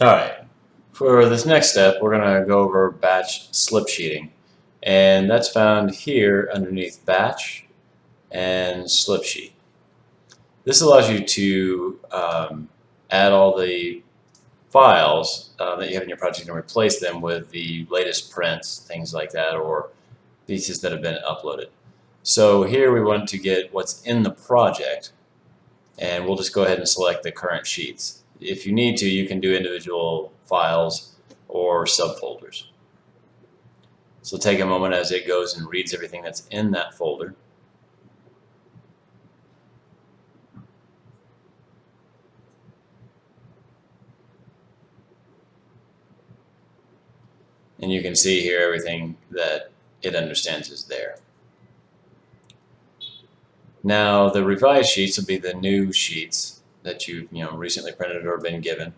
Alright, for this next step we're going to go over batch slip sheeting, and that's found here underneath batch and slip sheet. This allows you to add all the files that you have in your project and replace them with the latest prints, things like that, or pieces that have been uploaded. So here we want to get what's in the project, and we'll just go ahead and select the current sheets. If you need to, you can do individual files or subfolders. So take a moment as it goes and reads everything that's in that folder. And you can see here everything that it understands is there. Now the revised sheets will be the new sheets that you've recently printed or been given.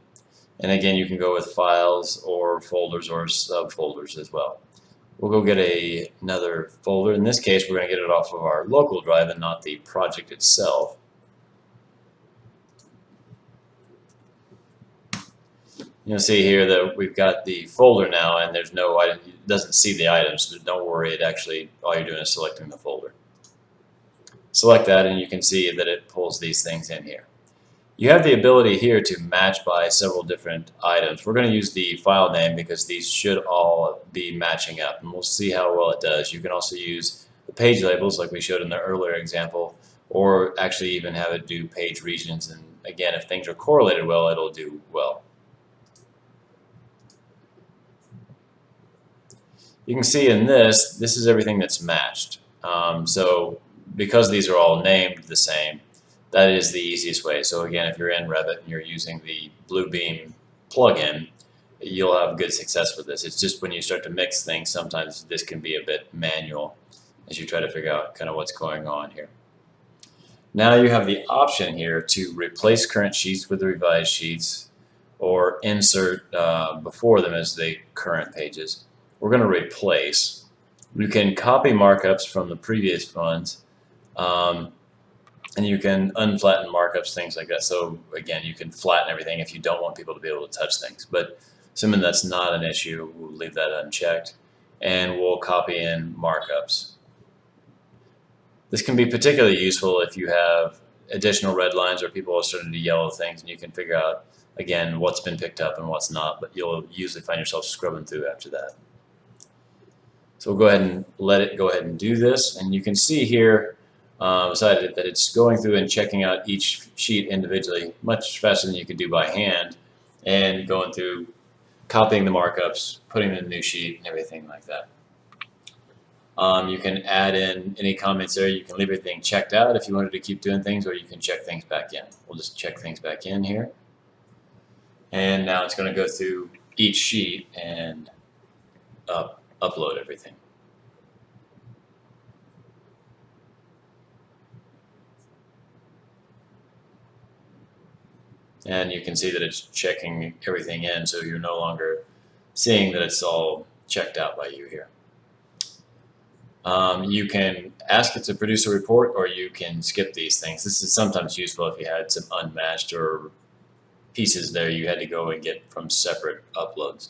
And again, you can go with files or folders or subfolders as well. We'll go get another folder. In this case, we're going to get it off of our local drive and not the project itself. You'll see here that we've got the folder now, and there's no item. It doesn't see the items, but don't worry. It actually, all you're doing is selecting the folder. Select that, and you can see that it pulls these things in here. You have the ability here to match by several different items. We're going to use the file name because these should all be matching up, and we'll see how well it does. You can also use the page labels like we showed in the earlier example, or actually even have it do page regions, and again, if things are correlated well, it'll do well. You can see in this is everything that's matched. So because these are all named the same, that is the easiest way. So again, if you're in Revit and you're using the Bluebeam plugin, you'll have good success with this. It's just when you start to mix things, sometimes this can be a bit manual as you try to figure out kind of what's going on here. Now you have the option here to replace current sheets with the revised sheets or insert before them as the current pages. We're going to replace. You can copy markups from the previous ones, and you can unflatten markups, things like that. So again, you can flatten everything if you don't want people to be able to touch things. But assuming that's not an issue, we'll leave that unchecked, and we'll copy in markups. This can be particularly useful if you have additional red lines or people are starting to yellow things, and you can figure out, again, what's been picked up and what's not, but you'll usually find yourself scrubbing through after that. So we'll go ahead and let it go ahead and do this, and you can see here beside it that it's going through and checking out each sheet individually much faster than you could do by hand, and going through copying the markups, putting in a new sheet, and everything like that. You can add in any comments there. You can leave everything checked out if you wanted to keep doing things, or you can check things back in. We'll just check things back in here. And now it's going to go through each sheet and upload everything. And you can see that it's checking everything in, so you're no longer seeing that it's all checked out by you here. You can ask it to produce a report, or you can skip these things. This is sometimes useful if you had some unmatched or pieces there you had to go and get from separate uploads.